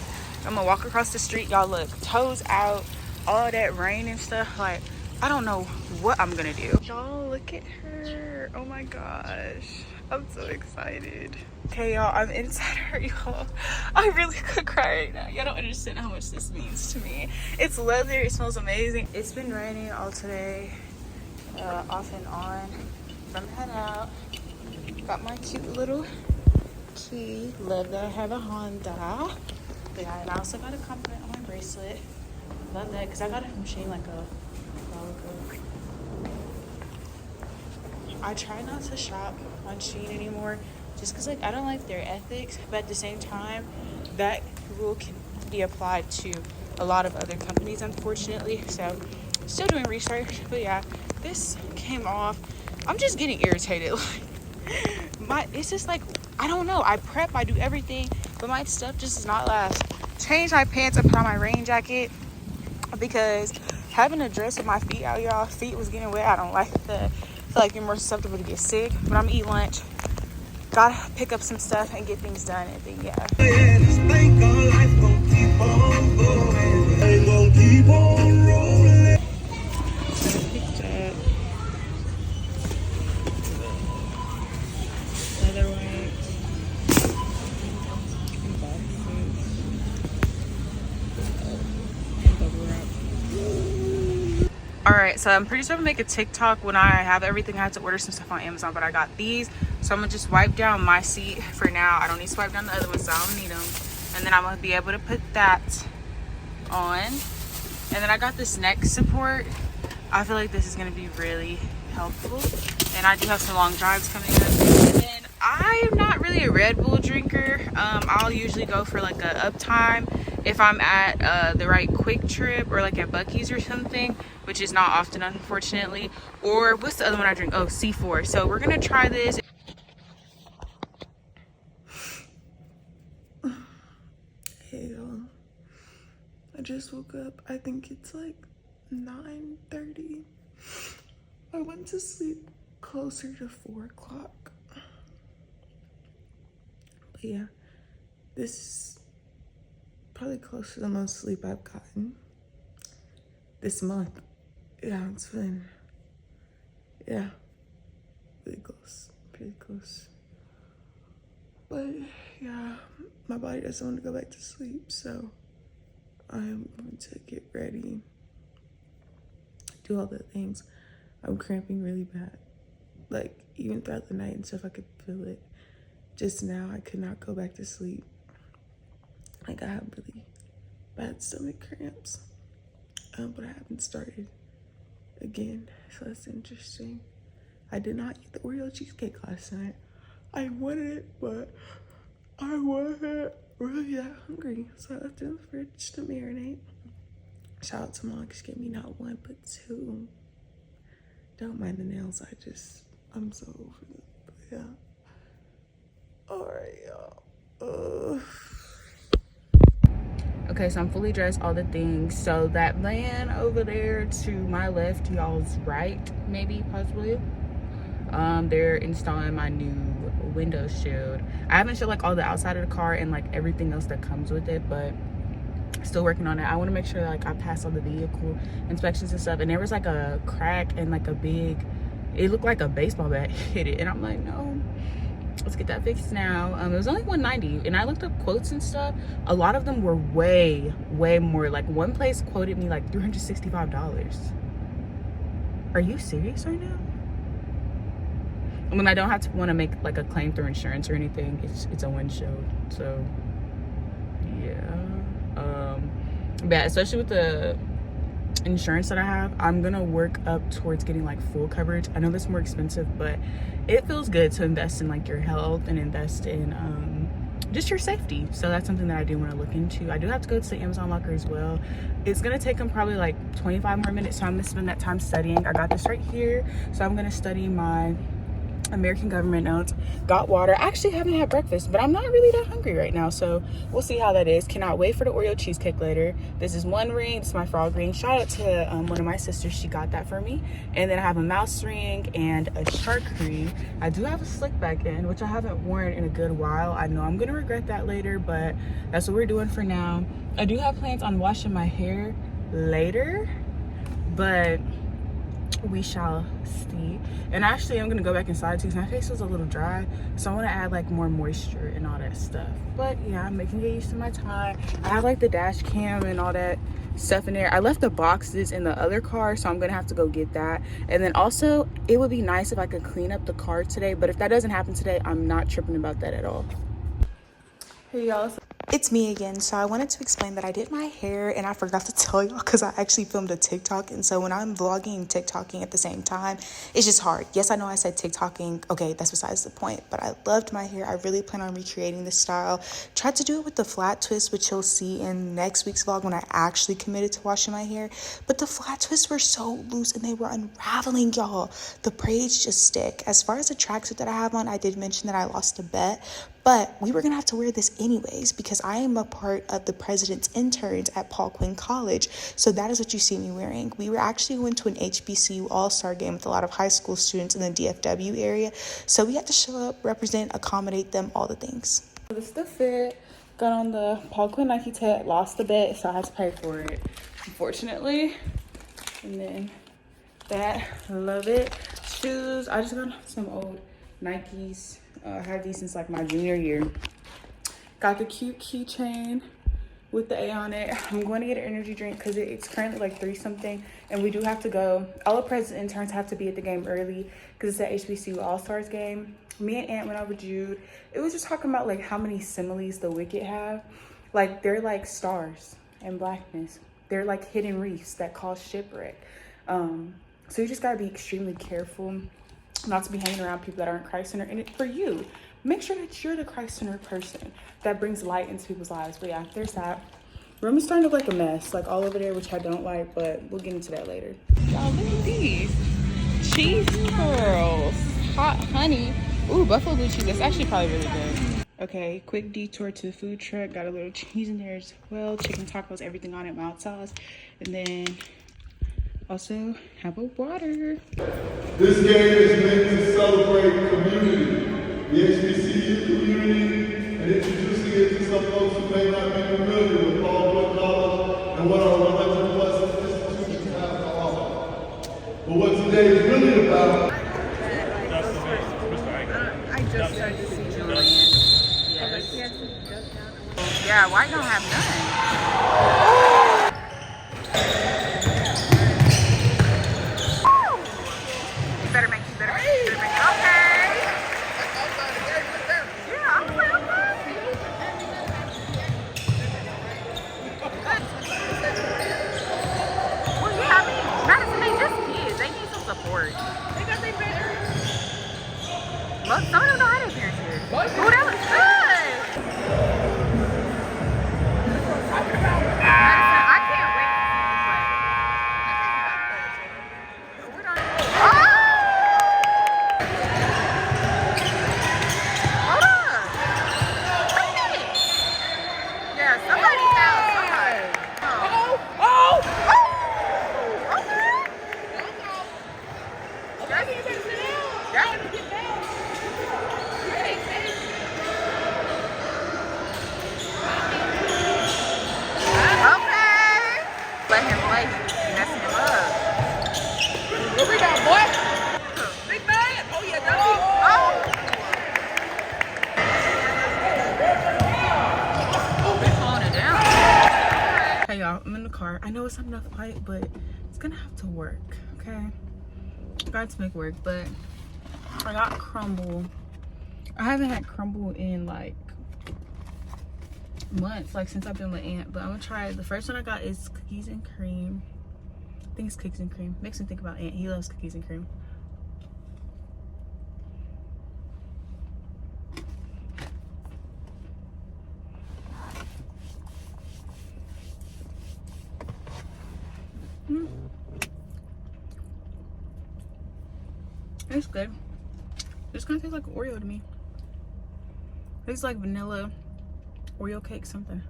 I'm gonna walk across the street. Y'all look, toes out, all that rain and stuff. Like I don't know what I'm gonna do. Y'all look at her. Oh my gosh, I'm so excited. Okay, y'all, I'm inside her, y'all. I really could cry right now. Y'all don't understand how much this means to me. It's leather, it smells amazing. It's been raining all today, off and on. I'm heading out. Got my cute little key. Love that I have a Honda. Yeah, and I also got a compliment on my bracelet. Love that, because I got it from Shane like a while ago. I try not to shop on Shein anymore just because like I don't like their ethics, but at the same time that rule can be applied to a lot of other companies, unfortunately. So still doing research, but yeah, this came off. I'm just getting irritated. Like it's just like I don't know, I prep, I do everything, but my stuff just does not last. Changed my pants, I put on my rain jacket because having a dress with my feet out, y'all, feet was getting wet. I don't like that. I feel like you're more susceptible to get sick, but I'm gonna eat lunch. Gotta pick up some stuff and get things done, and then yeah. All right, so I'm pretty sure I'm gonna make a TikTok when I have everything. I had to order some stuff on Amazon, but I got these. So I'm gonna just wipe down my seat for now. I don't need to wipe down the other ones, so I don't need them. And then I'm gonna be able to put that on. And then I got this neck support. I feel like this is gonna be really helpful. And I do have some long drives coming up. And then I'm not really a Red Bull drinker. I'll usually go for like a Uptime if I'm at the right Quick Trip or like at Buc-ee's or something, which is not often, unfortunately. Or what's the other one I drink? Oh, C4. So we're gonna try this. Hey y'all, I just woke up. I think it's like 9:30. I went to sleep closer to 4 o'clock. But yeah, this is probably close to the most sleep I've gotten this month. Yeah, it's been, yeah, really close, pretty close. But yeah, my body doesn't want to go back to sleep, so I'm going to get ready, do all the things. I'm cramping really bad. Like, even throughout the night and stuff, I could feel it. Just now, I could not go back to sleep. Like, I have really bad stomach cramps. But I haven't started again, so that's interesting. I did not eat the Oreo cheesecake last night. I wanted it, but I wasn't really that hungry, so I left it in the fridge to marinate. Shout out to Mom, she gave me not one, but 2. Don't mind the nails, I'm so over it, but yeah. Alright, y'all. Okay, so I'm fully dressed, all the things. So that man over there to my left, y'all's right, maybe, possibly. They're installing my new window shield. I haven't showed like all the outside of the car and like everything else that comes with it, but still working on it. I want to make sure like I pass all the vehicle inspections and stuff. And there was like a crack and like a big, it looked like a baseball bat hit it, and I'm like, no, let's get that fixed now. It was only $190, and I looked up quotes and stuff. A lot of them were way more. Like one place quoted me like $365. Are you serious right now? I mean, I don't have to want to make like a claim through insurance or anything. It's a windshield, so yeah. But yeah, especially with the insurance that I have, I'm gonna work up towards getting like full coverage. I know that's more expensive, but it feels good to invest in like your health and invest in just your safety. So that's something that I do want to look into. I do have to go to the Amazon locker as well. It's gonna take them probably like 25 more minutes, so I'm gonna spend that time studying. I got this right here, so I'm gonna study my American government notes. Got water. I actually haven't had breakfast, but I'm not really that hungry right now, so we'll see how that is. Cannot wait for the Oreo cheesecake later. This is one ring. This is my frog ring. Shout out to one of my sisters. She got that for me. And then I have a mouse ring and a shark ring. I do have a slick back end, which I haven't worn in a good while. I know I'm gonna regret that later, but that's what we're doing for now. I do have plans on washing my hair later, but we shall see. And actually I'm gonna go back inside too because my face was a little dry, so I want to add like more moisture and all that stuff. But yeah, I'm making it used to my tie. I have like the dash cam and all that stuff in there. I left the boxes in the other car, so I'm gonna have to go get that. And then also it would be nice if I could clean up the car today, but if that doesn't happen today, I'm not tripping about that at all. Hey y'all, it's me again. So I wanted to explain that I did my hair and I forgot to tell y'all because I actually filmed a TikTok, and so when I'm vlogging and TikToking at the same time, it's just hard. Yes, I know I said TikToking. Okay, that's besides the point, but I loved my hair. I really plan on recreating this style. Tried to do it with the flat twist, which you'll see in next week's vlog when I actually committed to washing my hair, but the flat twists were so loose and they were unraveling, y'all. The braids just stick. As far as the tracksuit that I have on, I did mention that I lost a bet, but we were gonna have to wear this anyways because I am a part of the president's interns at Paul Quinn College. So that is what you see me wearing. We were actually going to an HBCU all-star game with a lot of high school students in the DFW area. So we had to show up, represent, accommodate them, all the things. This is the fit. Got on the Paul Quinn Nike tag, lost the bet, so I had to pay for it, unfortunately. And then that, love it. Shoes, I just got some old Nikes. I had these since like my junior year. Got the cute keychain with the A on it. I'm going to get an energy drink because it's currently like 3 something, and we do have to go. All the president interns have to be at the game early because it's the HBCU All-Stars game. Me and Aunt went over Jude. It was just talking about like how many similes the Wicked have. Like they're like stars and blackness. They're like hidden reefs that cause shipwreck. So you just gotta be extremely careful not to be hanging around people that aren't Christ-centered. And for you, make sure that you're the Christ-centered person that brings light into people's lives. But yeah, there's that. Room is starting to look like a mess, like all over there, which I don't like, but we'll get into that later. Y'all, look at these cheese curls, hot honey. Ooh, buffalo blue cheese. That's actually probably really good. Okay, quick detour to the food truck. Got a little cheese in there as well. Chicken tacos, everything on it, mild sauce, and then also have a water. This game is meant to celebrate community, the HBCU community, and introducing it to some folks who may not be familiar with Paul Quinn College and what our 100 plus institutions have to offer. But what today is really about. I just started to see Julian. Yes. Yeah, why don't have none? You better make. Okay. Yeah, I'm good. Well, yeah, I mean, Madison, they just kids. They need some support. They got their parents. Look, some of them know how their parents did. Oh, that looks good. Madison, I can't wait to see you play. We're done. Oh! Hold on. Wait a minute. Yeah, somebody found somebody. Oh! Okay. Let him play. Mess him up. What we got, boy? Big man. Oh, yeah, that's We're pulling it down. Hey, y'all, I'm in the car. I know it's not enough light, but it's gonna have to work, okay? Got to make work, but I got crumble. I haven't had crumble in like months, like since I've been with Aunt, but I'm gonna try it. The first one I got is cookies and cream. I think it's cookies and cream. Makes me think about Aunt. He loves cookies and cream. It's good. It's kind of tastes like Oreo to me. It's like vanilla Oreo cake something.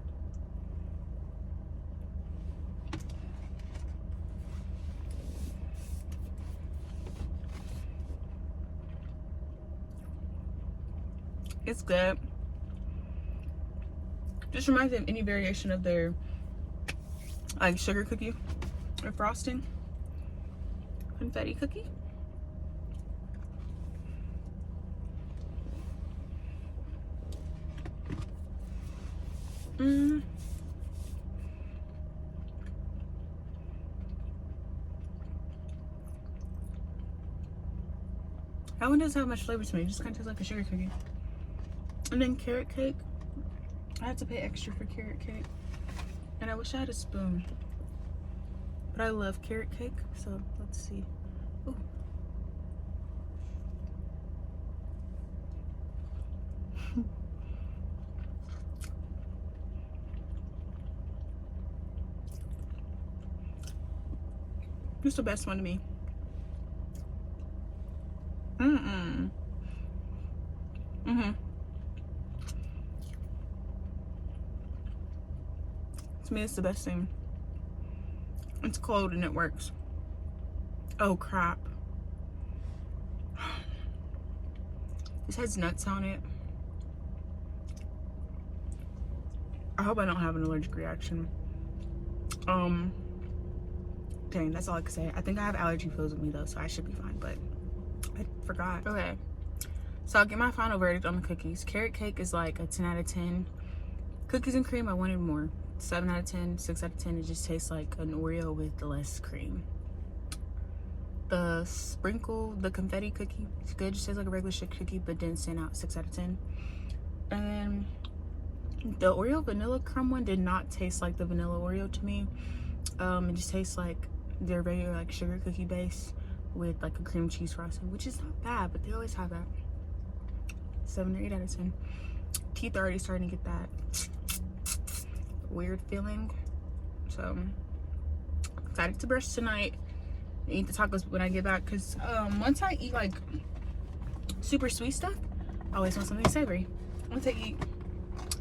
It's good. Just reminds me of any variation of their like sugar cookie or frosting. Confetti cookie. That one doesn't have much flavor to me. It just kind of tastes like a sugar cookie. And then carrot cake. I had to pay extra for carrot cake. And I wish I had a spoon. But I love carrot cake. So let's see. Ooh. It's the best one to me. To me, it's the best thing. It's cold and it works. Oh crap. This has nuts on it. I hope I don't have an allergic reaction. Dang, that's all I can say. I think I have allergy pills with me though, so I should be fine, but I forgot. Okay, so I'll get my final verdict on the cookies. Carrot cake is like a 10 out of 10. Cookies and cream, I wanted more. 7 out of 10, 6 out of 10. It just tastes like an Oreo with less cream. The sprinkle, the confetti cookie, it's good. It just tastes like a regular sugar cookie, but didn't stand out. 6 out of 10. And then the Oreo vanilla crumb one did not taste like the vanilla Oreo to me. It just tastes like their regular like sugar cookie base with like a cream cheese frosting, which is not bad, but they always have that. 7 or 8 out of 10. Teeth are already starting to get that weird feeling, so I'm excited to brush tonight and eat the tacos when I get back, because once I eat like super sweet stuff, I always want something savory. Once I eat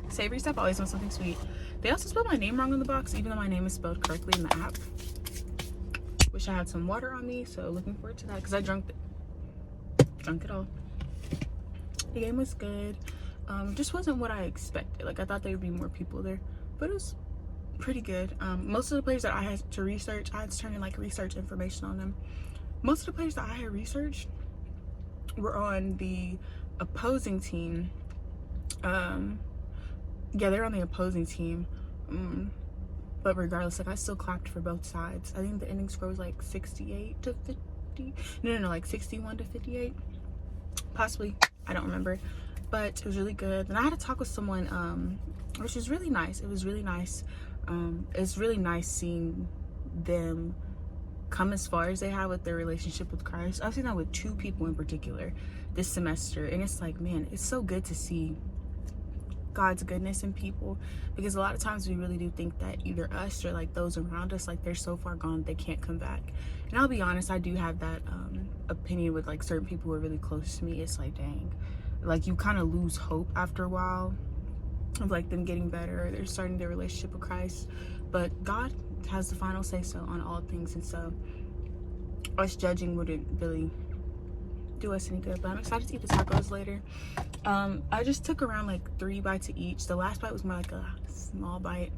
savory stuff, I always want something sweet. They also spelled my name wrong on the box, even though my name is spelled correctly in the app. Wish I had some water on me, so looking forward to that, because I drunk it all. The game was good. Just wasn't what I expected. Like, I thought there would be more people there, but it was pretty good. Most of the players that I had to research, I had to turn in like research information on them. Most of the players that I had researched were on the opposing team. Yeah, they're on the opposing team. But regardless, like, I still clapped for both sides. I think the ending score was like 68 to 50. No, like 61 to 58. Possibly. I don't remember. But it was really good. And I had to talk with someone, which was really nice. It was really nice. It's really nice seeing them come as far as they have with their relationship with Christ. I've seen that with 2 people in particular this semester. And it's like, man, it's so good to see God's goodness in people, because a lot of times we really do think that either us or like those around us, like, they're so far gone they can't come back. And I'll be honest, I do have that opinion with like certain people who are really close to me. It's like, dang, like, you kind of lose hope after a while of like them getting better, or they're starting their relationship with Christ. But God has the final say so on all things, and so us judging wouldn't really do us any good. But I'm excited to eat the tacos later. I just took around like 3 bites of each. The last bite was more like a small bite.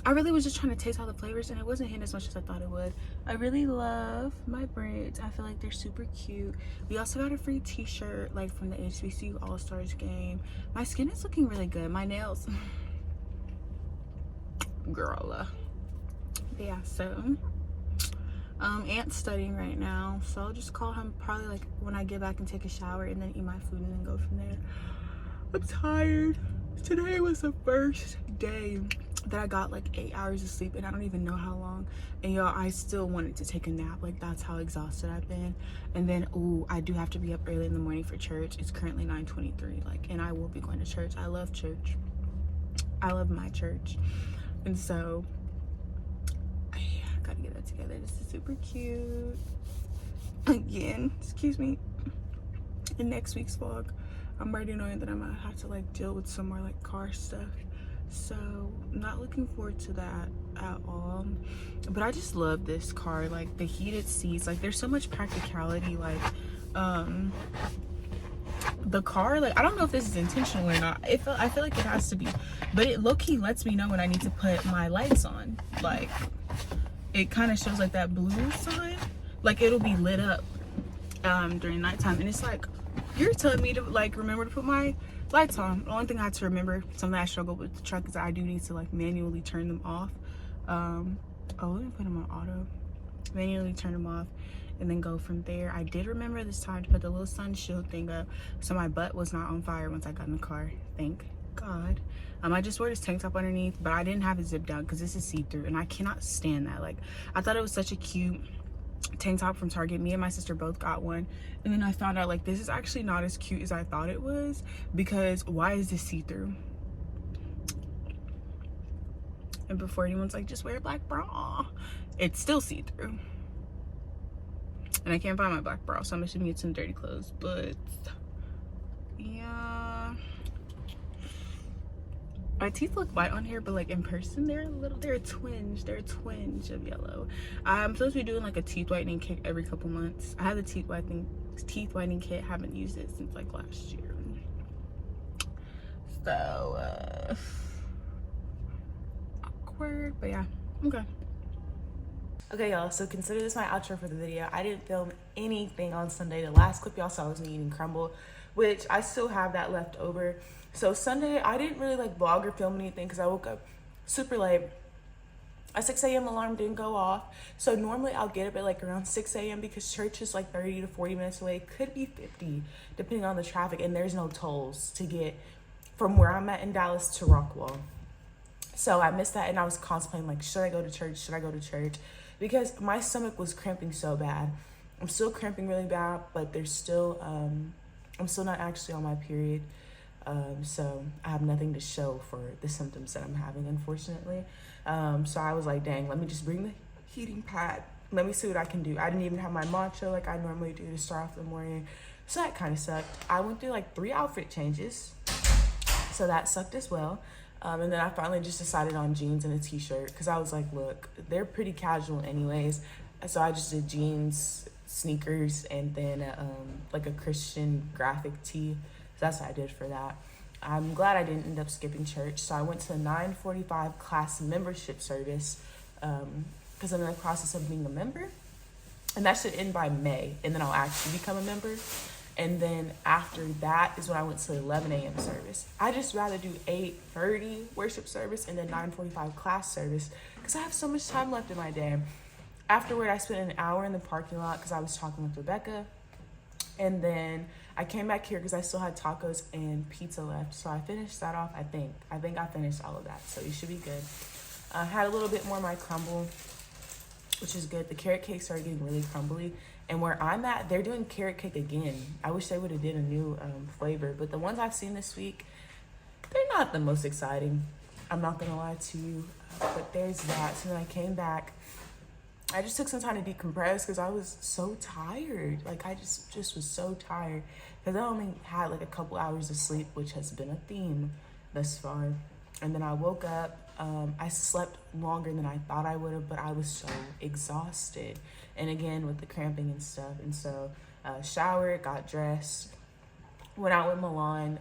I really was just trying to taste all the flavors, and it wasn't hitting as much as I thought it would. I really love my braids. I feel like they're super cute. We also got a free t-shirt like from the HBCU All-Stars game. My skin is looking really good. My nails, girl. Yeah, so Aunt's studying right now, so I'll just call him probably like when I get back and take a shower, and then eat my food and then go from there. I'm tired. Today was the first day that I got like 8 hours of sleep, and I don't even know how long. And y'all, I still wanted to take a nap. Like, that's how exhausted I've been. And then, ooh, I do have to be up early in the morning for church. It's currently 9:23, like, and I will be going to church. I love church. I love my church. And so I gotta get that together. This is super cute. Again, excuse me. in next week's vlog. I'm already knowing that I'm gonna have to like deal with some more like car stuff, so I'm not looking forward to that at all. But I just love this car, like the heated seats, like there's so much practicality. Like the car, like I don't know if this is intentional or not. I feel like it has to be, but it low-key lets me know when I need to put my lights on. Like it kind of shows like that blue sign, like it'll be lit up during nighttime, and it's like you're telling me to like remember to put my lights on. The only thing I had to remember, something I struggle with the truck, is that I do need to like manually turn them off. Oh, let me put them on auto, manually turn them off, and then go from there. I did remember this time to put the little sun shield thing up so my butt was not on fire once I got in the car, thank God. I just wore this tank top underneath, but I didn't have it zipped down because this is see-through and I cannot stand that. Like I thought it was such a cute tank top from Target. Me and my sister both got one, and then I found out like this is actually not as cute as I thought it was, because why is this see-through? And before anyone's like, just wear a black bra, it's still see-through. And I can't find my black bra, so I'm assuming it's in dirty clothes. But yeah, my teeth look white on here, but like in person they're a twinge of yellow. I'm supposed to be doing like a teeth whitening kit every couple months. I have the teeth whitening kit, haven't used it since like last year. So awkward, but yeah, okay. Okay, y'all, so consider this my outro for the video. I didn't film anything on Sunday. The last clip y'all saw was me eating crumble, which I still have that left over. So Sunday, I didn't really like vlog or film anything because I woke up super late. A 6 a.m. alarm didn't go off. So normally I'll get up at like around 6 a.m. because church is like 30 to 40 minutes away. Could be 50, depending on the traffic. And there's no tolls to get from where I'm at in Dallas to Rockwall. So I missed that, and I was contemplating like, should I go to church? Should I go to church? Because my stomach was cramping so bad. I'm still cramping really bad, but there's still, I'm still not actually on my period. So I have nothing to show for the symptoms that I'm having, unfortunately. So I was like, dang, let me just bring the heating pad. Let me see what I can do. I didn't even have my matcha like I normally do to start off the morning. So that kind of sucked. I went through like 3 outfit changes. So that sucked as well. And then I finally just decided on jeans and a t-shirt because I was like, look, they're pretty casual anyways. So I just did jeans, sneakers, and then like a Christian graphic tee. So that's what I did for that. I'm glad I didn't end up skipping church. So I went to the 9:45 class membership service because I'm in the process of being a member. And that should end by May, and then I'll actually become a member. And then after that is when I went to the 11 a.m. service. I just rather do 8:30 worship service and then 9:45 class service because I have so much time left in my day. Afterward, I spent an hour in the parking lot because I was talking with Rebecca. And then I came back here because I still had tacos and pizza left. So I finished that off, I think. I finished all of that, so you should be good. I had a little bit more of my crumble, which is good. The carrot cake started getting really crumbly. And where I'm at, they're doing carrot cake again. I wish they would have did a new flavor. But the ones I've seen this week, they're not the most exciting. I'm not going to lie to you. But there's that. So then I came back. I just took some time to decompress because I was so tired. Like, I just was so tired. Because I only had like a couple hours of sleep, which has been a theme thus far. And then I woke up. I slept longer than I thought I would have, but I was so exhausted. And again, with the cramping and stuff. And so showered, got dressed, went out with Milan.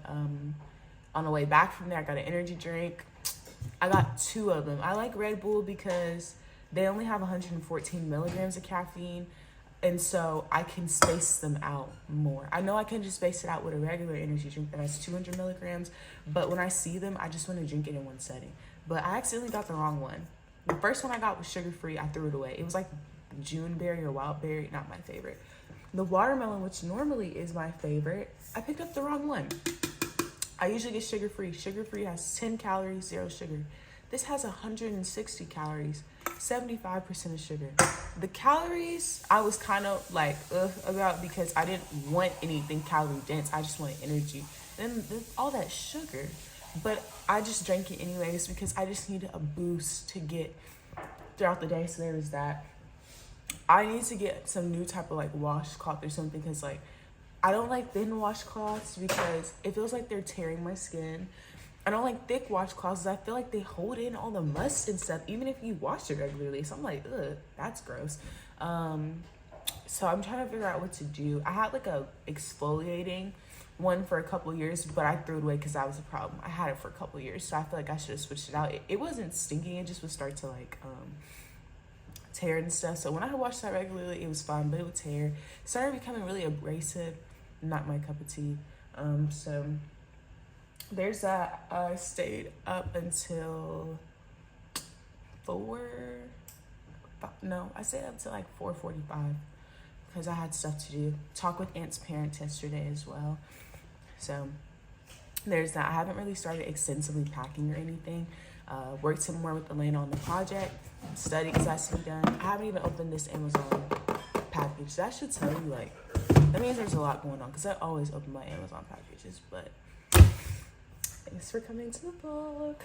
On the way back from there, I got an energy drink. I got 2 of them. I like Red Bull because they only have 114 milligrams of caffeine. And so I can space them out more. I know I can just space it out with a regular energy drink that has 200 milligrams. But when I see them, I just want to drink it in one setting. But I accidentally got the wrong one. The first one I got was sugar-free. I threw it away. It was like June berry or wild berry, not my favorite. The watermelon, which normally is my favorite, I picked up the wrong one. I usually get sugar-free. Sugar-free has 10 calories, 0 sugar. This has 160 calories, 75% of sugar. The calories, I was kind of like about because I didn't want anything calorie dense. I just wanted energy. Then all that sugar. But I just drank it anyways because I just needed a boost to get throughout the day. So there was that. I need to get some new type of like washcloth or something because like I don't like thin washcloths because it feels like they're tearing my skin. I don't like thick washcloths because I feel like they hold in all the must and stuff, even if you wash it regularly. So I'm like, ugh, that's gross. So I'm trying to figure out what to do. I had like a exfoliating one for a couple years, but I threw it away because that was a problem. I had it for a couple years, so I feel like I should have switched it out. It wasn't stinking, it just would start to like tear and stuff. So when I washed that regularly, it was fine, but it would tear. It started becoming really abrasive, not my cup of tea. So there's that. I stayed up until I stayed up until like 4:45 because I had stuff to do. Talk with Aunt's parents yesterday as well. So there's that. I haven't really started extensively packing or anything. Worked some more with Elena on the project. Studied because that's to be done. I haven't even opened this Amazon package. That should tell you, like, that means there's a lot going on because I always open my Amazon packages. But thanks for coming to the vlog.